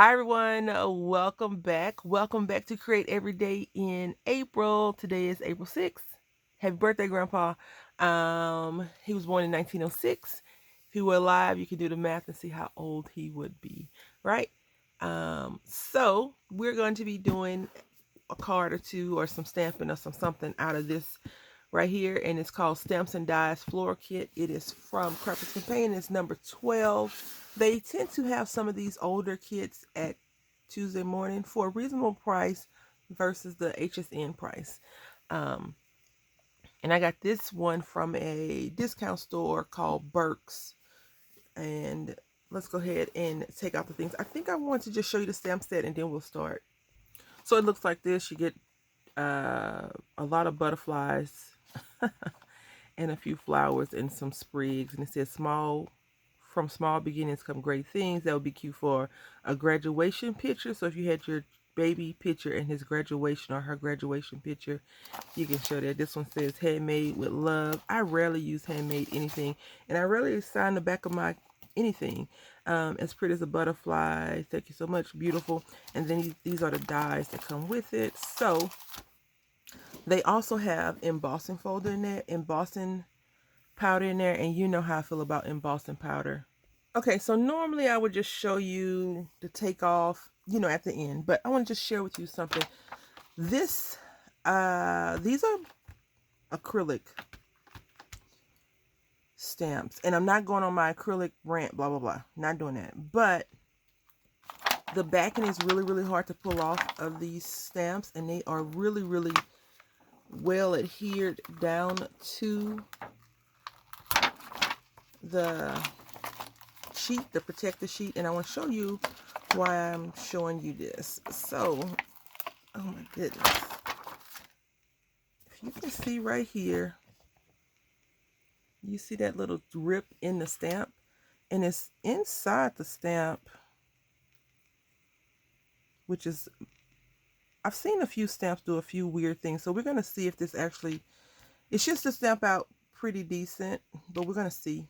Hi everyone, welcome back. Welcome back to Create Every Day in April. Today is April 6th. Happy birthday, Grandpa. He was born in 1906. If he were alive, you can do the math and see how old he would be, right? So we're going to be doing a card or two or some stamping or something out of this right here, and it's called Stamps and Dies Floor Kit. It is from Crafters Campaign. It's number 12. They tend to have some of these older kits at Tuesday morning for a reasonable price versus the HSN price. And I got this one from a discount store called Burke's. And let's go ahead and take out the things. I think I want to just show you the stamp set and then we'll start. So it looks like this. You get a lot of butterflies and a few flowers and some sprigs. And it says from small beginnings come great things. That would be cute for a graduation picture. So if you had your baby picture and his graduation or her graduation picture, you can show that. This one says handmade with love. I rarely use handmade anything, and I rarely sign the back of my anything. As pretty as a butterfly. Thank you so much. Beautiful. And then these are the dies that come with it. So they also have embossing folder in there, embossing powder in there, and you know how I feel about embossing powder. Okay, so normally I would just show you the takeoff, at the end, but I want to just share with you something. These are acrylic stamps, and I'm not going on my acrylic rant, blah, blah, blah. Not doing that. But the backing is really, really hard to pull off of these stamps, and they are really, really well adhered down to the sheet, the protector sheet, and I want to show you why I'm showing you this. So, oh my goodness. If you can see right here, you see that little rip in the stamp, and it's inside the stamp, which is, I've seen a few stamps do a few weird things, so we're going to see if this actually, it's just to stamp out pretty decent, but we're going to see.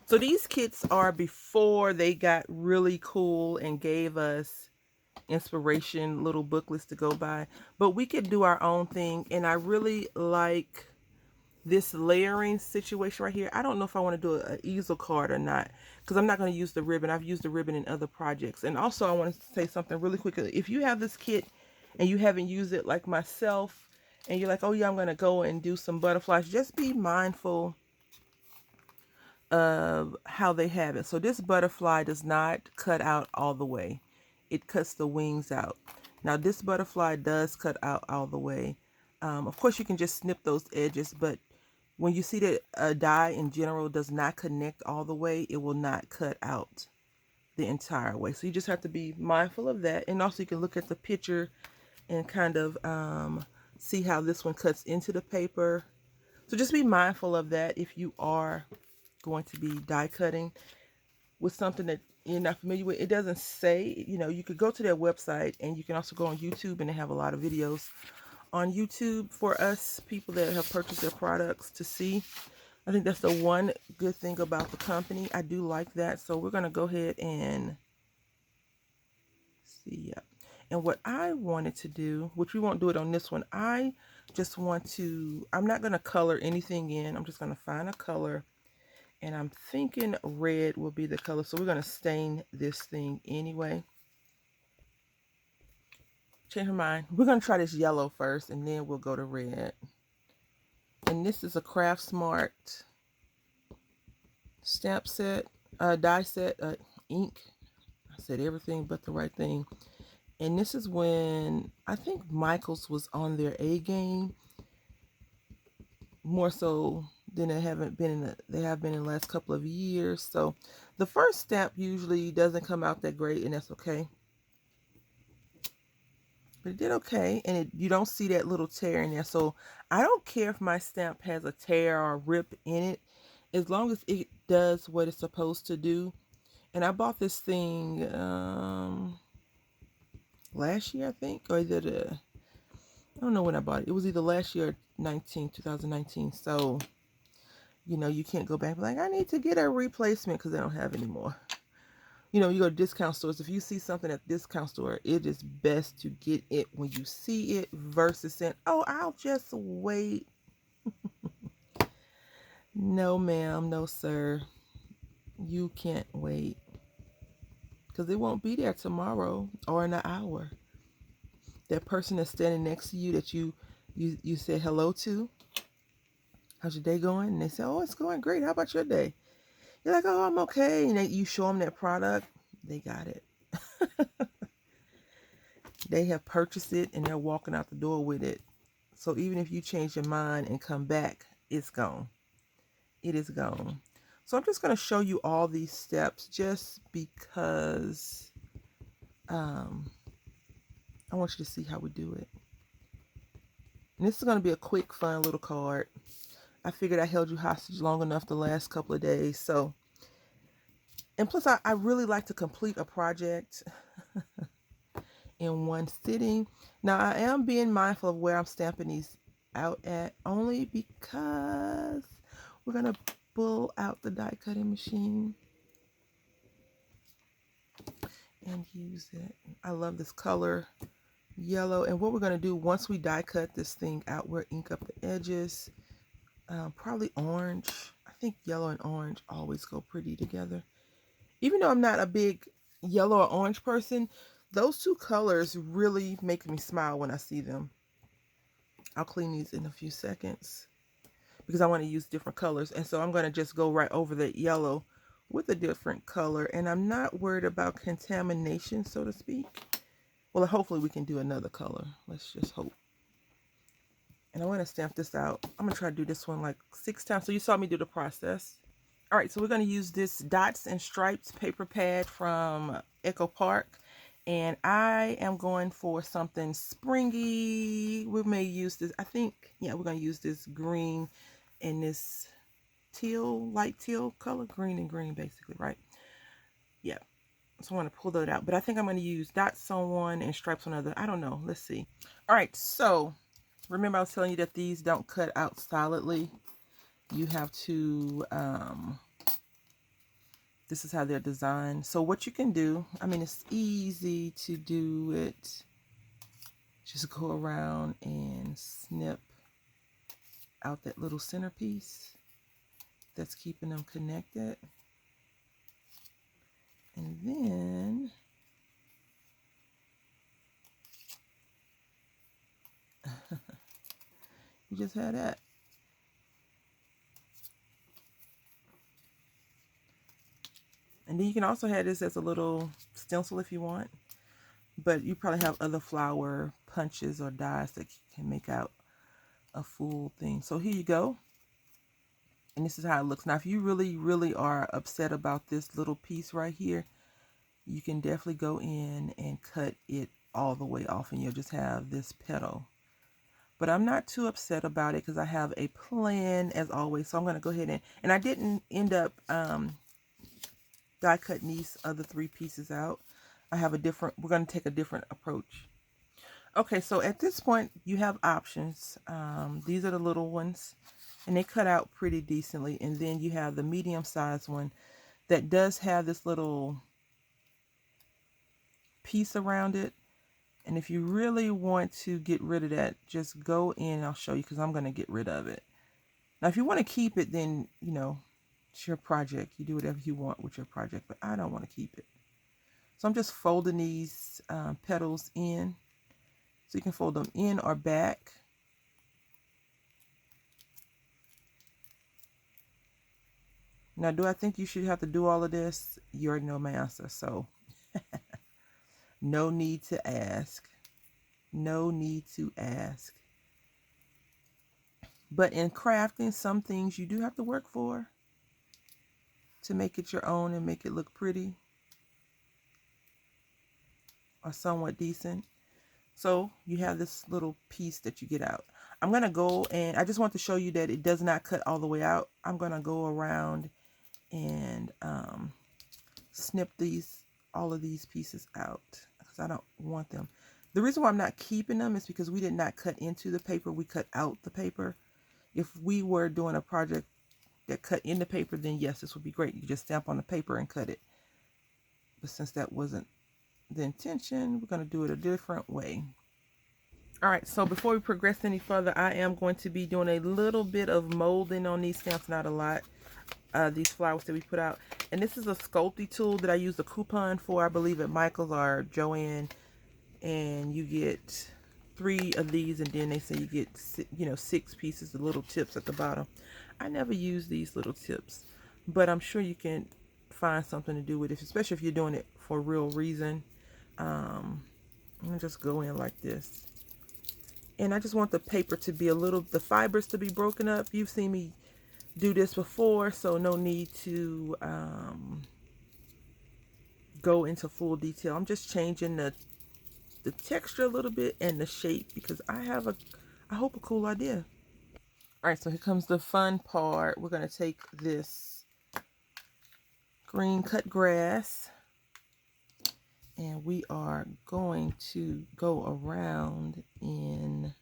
So these kits are before they got really cool and gave us inspiration little booklets to go by, but we could do our own thing. And I really like this layering situation right here. I don't know if I want to do an easel card or not, because I'm not going to use the ribbon. I've used the ribbon in other projects. And also I want to say something really quickly. If you have this kit and you haven't used it like myself, and you're like, oh yeah, I'm going to go and do some butterflies, just be mindful of how they have it. So this butterfly does not cut out all the way. It cuts the wings out. Now this butterfly does cut out all the way. Of course you can just snip those edges, but when you see that a die in general does not connect all the way, it will not cut out the entire way. So you just have to be mindful of that. And also you can look at the picture and kind of see how this one cuts into the paper. So just be mindful of that if you are going to be die cutting with something that you're not familiar with. It doesn't say, you could go to their website, and you can also go on YouTube, and they have a lot of videos on YouTube for us people that have purchased their products to see. I think that's the one good thing about the company. I do like that. So we're going to go ahead and see. Yeah. And what I wanted to do, which we won't do it on this one, I just want to, I'm not going to color anything in. I'm just going to find a color. And I'm thinking red will be the color. So we're going to stain this thing anyway. Change my mind. We're going to try this yellow first, and then we'll go to red. And this is a Craft Smart stamp set, die set, ink. I said everything but the right thing. And this is when I think Michaels was on their A game, more so than they have been in the last couple of years. So the first stamp usually doesn't come out that great, and that's okay. But it did okay, and you don't see that little tear in there. So I don't care if my stamp has a tear or a rip in it, as long as it does what it's supposed to do. And I bought this thing last year, I think, or either I don't know when I bought it. It was either last year or 2019. So, you can't go back and be like, I need to get a replacement, because they don't have any more. You know, you go to discount stores. If you see something at the discount store, it is best to get it when you see it versus saying, oh, I'll just wait. No, ma'am. No, sir. You can't wait because it won't be there tomorrow or in an hour. That person that's standing next to you that you said hello to, how's your day going? And they say, oh, it's going great. How about your day? You're like, oh, I'm okay. And you show them that product. They got it. They have purchased it and they're walking out the door with it. So even if you change your mind and come back, it's gone. It is gone. So I'm just going to show you all these steps just because I want you to see how we do it. And this is going to be a quick, fun little card. I figured I held you hostage long enough the last couple of days. So, and plus I really like to complete a project in one sitting. Now I am being mindful of where I'm stamping these out at, only because we're going to pull out the die cutting machine and use it. I love this color, yellow. And what we're going to do once we die cut this thing out, we'll ink up the edges. Probably orange. I think yellow and orange always go pretty together. Even though I'm not a big yellow or orange person, those two colors really make me smile when I see them. I'll clean these in a few seconds because I want to use different colors. And so I'm going to just go right over the yellow with a different color. And I'm not worried about contamination, so to speak. Well, hopefully we can do another color. Let's just hope. And I want to stamp this out. I'm going to try to do this one like 6 times. So you saw me do the process. All right, so we're going to use this Dots and Stripes paper pad from Echo Park. And I am going for something springy. We may use this, I think, yeah, we're going to use this green and this teal, light teal color. Green and green, basically, right? Yeah. So I want to pull that out. But I think I'm going to use dots on one and stripes on another. I don't know. Let's see. All right, so remember I was telling you that these don't cut out solidly. You have to, this is how they're designed. So what you can do, I mean, it's easy to do it. Just go around and snip out that little centerpiece that's keeping them connected. And then you just have that. And then you can also have this as a little stencil if you want. But you probably have other flower punches or dies that can make out a full thing. So here you go. And this is how it looks. Now, if you really, really are upset about this little piece right here, you can definitely go in and cut it all the way off and you'll just have this petal. But I'm not too upset about it because I have a plan as always. So I'm going to go ahead and I didn't end up die cutting these other 3 pieces out. I have a different, we're going to take a different approach. Okay, so at this point you have options. These are the little ones and they cut out pretty decently. And then you have the medium sized one that does have this little piece around it. And if you really want to get rid of that, just go in and I'll show you because I'm going to get rid of it. Now, if you want to keep it, then, you know, it's your project. You do whatever you want with your project, but I don't want to keep it. So I'm just folding these petals in. So you can fold them in or back. Now, do I think you should have to do all of this? You already know my answer, so no need to ask. No need to ask. But in crafting, some things you do have to work for to make it your own and make it look pretty or somewhat decent. So you have this little piece that you get out. I'm going to go and I just want to show you that it does not cut all the way out. I'm going to go around and snip all of these pieces out because I don't want them. The reason why I'm not keeping them is because we did not cut into the paper. We cut out the paper. If we were doing a project that cut in the paper, then yes, this would be great. You just stamp on the paper and cut it. But since that wasn't the intention, we're going to do it a different way. All right, so before we progress any further, I am going to be doing a little bit of molding on these stamps, not a lot. These flowers that we put out. And this is a Sculpey tool that I used a coupon for, I believe at Michael's or Joann. And you get 3 of these, and then they say you get 6 pieces of little tips at the bottom. I never use these little tips, but I'm sure you can find something to do with it, especially if you're doing it for a real reason. I'm gonna just go in like this, and I just want the paper to be the fibers to be broken up. You've seen me do this before, so no need to go into full detail. I'm just changing the texture a little bit and the shape because I hope a cool idea. All right, so here comes the fun part. We're going to take this green cut grass and we are going to go around in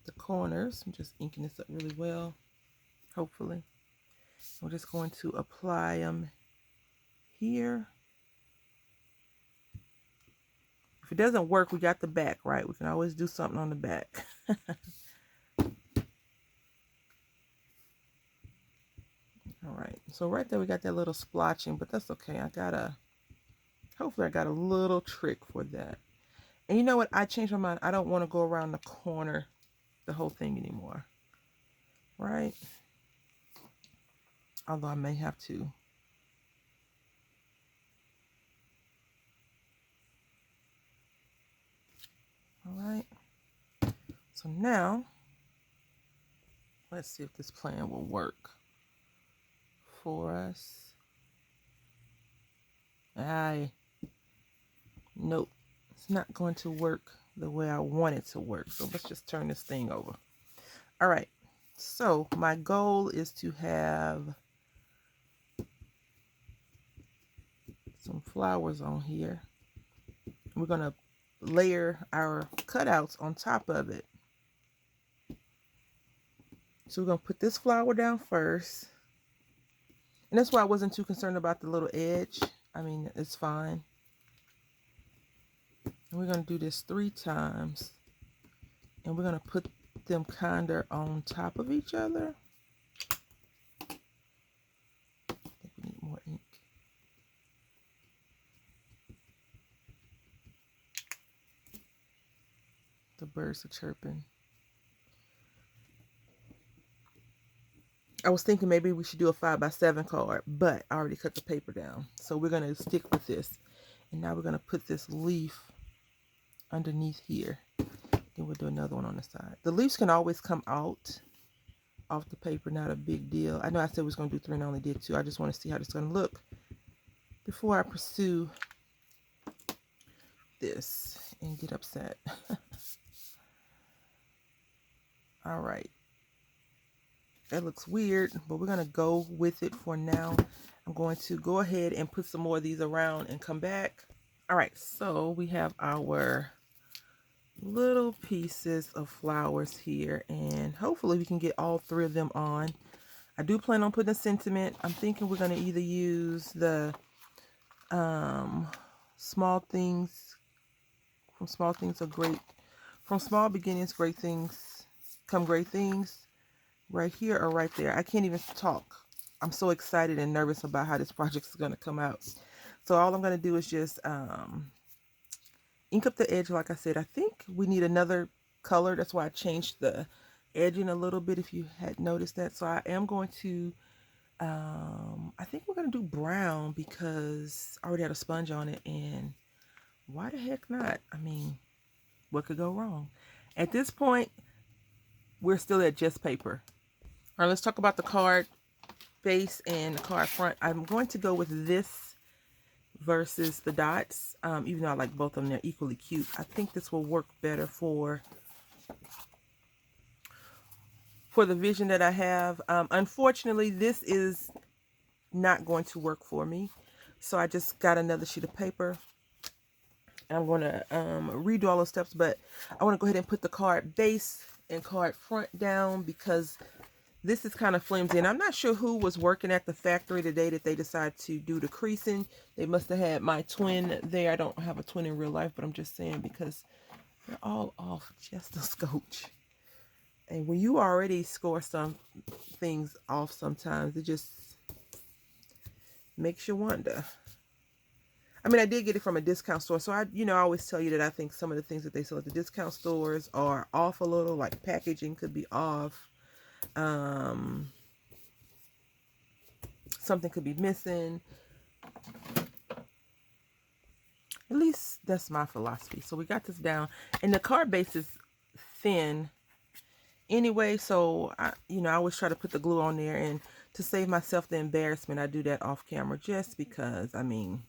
the corners. I'm just inking this up really well, hopefully. We're just going to apply them here. If it doesn't work, we got the back, right? We can always do something on the back. All right, so right there we got that little splotching, but that's okay. Hopefully I got a little trick for that. And you know what? I changed my mind. I don't want to go around the corner, the whole thing anymore. Right? Although I may have to. All right. So now, let's see if this plan will work for us. Nope. It's not going to work the way I want it to work. So let's just turn this thing over. All right. So my goal is to have some flowers on here. We're going to layer our cutouts on top of it. So we're going to put this flower down first. And that's why I wasn't too concerned about the little edge. I mean, it's fine. And we're going to do this 3 times. And we're going to put them kind of on top of each other. I think we need more ink. The birds are chirping. I was thinking maybe we should do a 5x7 card, but I already cut the paper down. So we're going to stick with this. And now we're going to put this leaf underneath here. Then we'll do another one on the side. The leaves can always come out off the paper, not a big deal. I know I said we was going to do 3 and I only did 2. I just want to see how this is going to look before I pursue this and get upset. All right. That looks weird, but we're going to go with it for now. I'm going to go ahead and put some more of these around and come back. All right, so we have our little pieces of flowers here, and hopefully we can get all 3 of them on. I do plan on putting a sentiment. I'm thinking we're going to either use the small things from small beginnings, great things come great things. Right here or right there. I can't even talk. I'm so excited and nervous about how this project is going to come out. So all I'm going to do is just ink up the edge. Like I said, I think we need another color. That's why I changed the edging a little bit, if you had noticed that. So I am going to, I think we're going to do brown because I already had a sponge on it. And why the heck not? I mean, what could go wrong? At this point, we're still at just paper. All right, let's talk about the card face and the card front. I'm going to go with this versus the dots, even though I like both of them. They're equally cute. I think this will work better for the vision that I have. Unfortunately, this is not going to work for me. So I just got another sheet of paper. And I'm going to redo all those steps, but I want to go ahead and put the card base and card front down because This is kind of flimsy, and I'm not sure who was working at the factory the day that they decided to do the creasing. They must have had my twin there. I don't have a twin in real life, but I'm just saying because they're all off just a scotch. And when you already score some things off sometimes, it just makes you wonder. I mean, I did get it from a discount store, so I always tell you that I think some of the things that they sell at the discount stores are off a little, like packaging could be off. Something could be missing. At least that's my philosophy. So we got this down, and the card base is thin anyway, so I always try to put the glue on there, and to save myself the embarrassment, I do that off camera just because, I mean,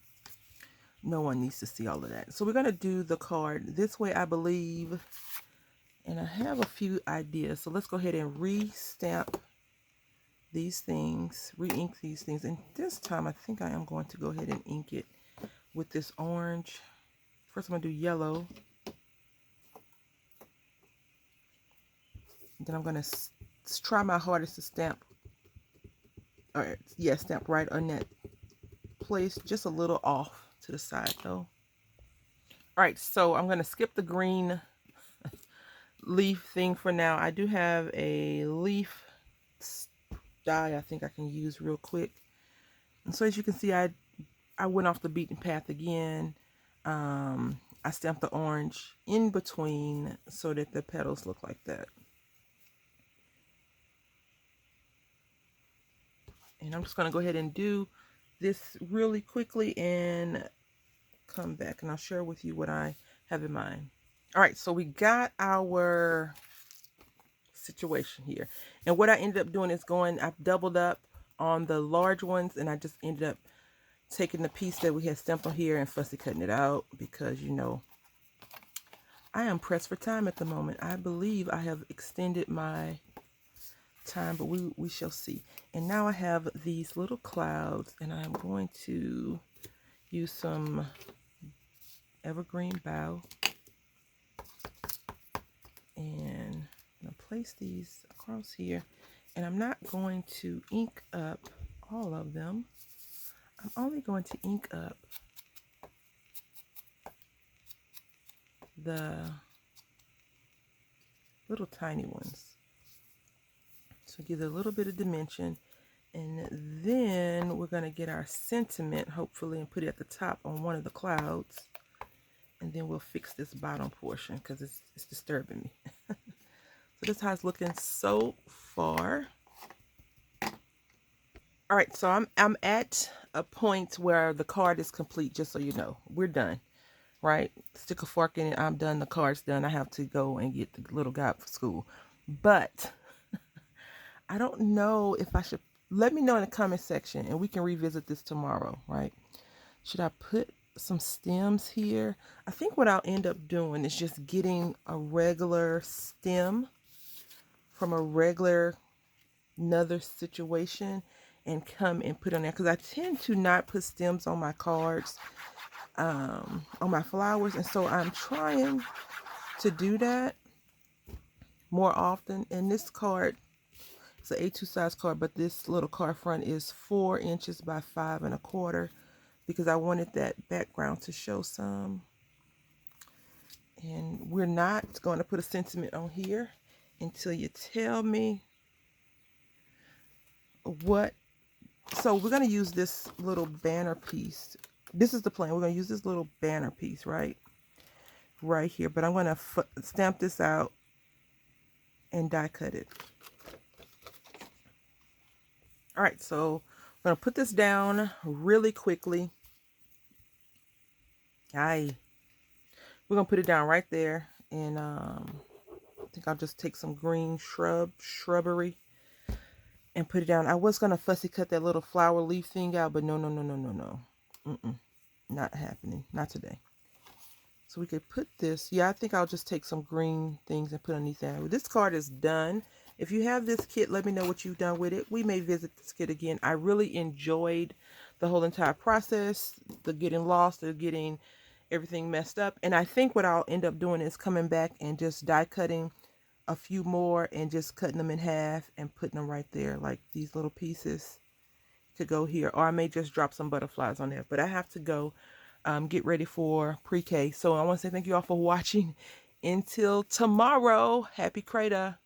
no one needs to see all of that. So we're going to do the card this way, I believe, and I have a few ideas. So let's go ahead and re-stamp these things, re-ink these things, and this time I think I am going to go ahead and ink it with this orange. First I'm going to do yellow. Then I'm going to try my hardest to stamp. All right, yeah, stamp right on that place, just a little off to the side though. All right, so I'm going to skip the green leaf thing for now. I do have a leaf die I think I can use real quick. And so as you can see, I went off the beaten path again. I stamped the orange in between so that the petals look like that. And I'm just going to go ahead and do this really quickly and come back, and I'll share with you what I have in mind. All right, so we got our situation here. And what I ended up doing is I've doubled up on the large ones, and I just ended up taking the piece that we had stamped on here and fussy cutting it out because, I am pressed for time at the moment. I believe I have extended my time, but we shall see. And now I have these little clouds, and I'm going to use some evergreen bough, and I'm going to place these across here, and I'm not going to ink up all of them. I'm only going to ink up the little tiny ones. So give it a little bit of dimension, and then we're going to get our sentiment, hopefully, and put it at the top on one of the clouds, and then we'll fix this bottom portion because it's disturbing me. So this is how it's looking so far. All right, so I'm at a point where the card is complete, just so you know. We're done, right? Stick a fork in it. I'm done. The card's done. I have to go and get the little guy for school. But I don't know if I should, let me know in the comment section and we can revisit this tomorrow, right? Should I put some stems here? I think what I'll end up doing is just getting a regular stem from a regular another situation and come and put on there, because I tend to not put stems on my cards, on my flowers, and so I'm trying to do that more often. And this card, it's an A2 size card, but this little card front is 4 inches by 5 1/4 because I wanted that background to show some. And we're not going to put a sentiment on here until you tell me what. So we're going to use this little banner piece. This is the plan. We're going to use this little banner piece right here. But I'm going to stamp this out and die cut it. All right, so I'm going to put this down really quickly. We're going to put it down right there. And I think I'll just take some green shrubbery and put it down. I was going to fussy cut that little flower leaf thing out, but no. Not happening. Not today. So we could put this. Yeah, I think I'll just take some green things and put underneath that. This card is done. If you have this kit, let me know what you've done with it. We may visit this kit again. I really enjoyed the whole entire process, the getting lost, the getting everything messed up. And I think what I'll end up doing is coming back and just die cutting a few more and just cutting them in half and putting them right there, like these little pieces to go here. Or I may just drop some butterflies on there, but I have to go get ready for pre-K. So I want to say thank you all for watching. Until tomorrow, happy CREDA.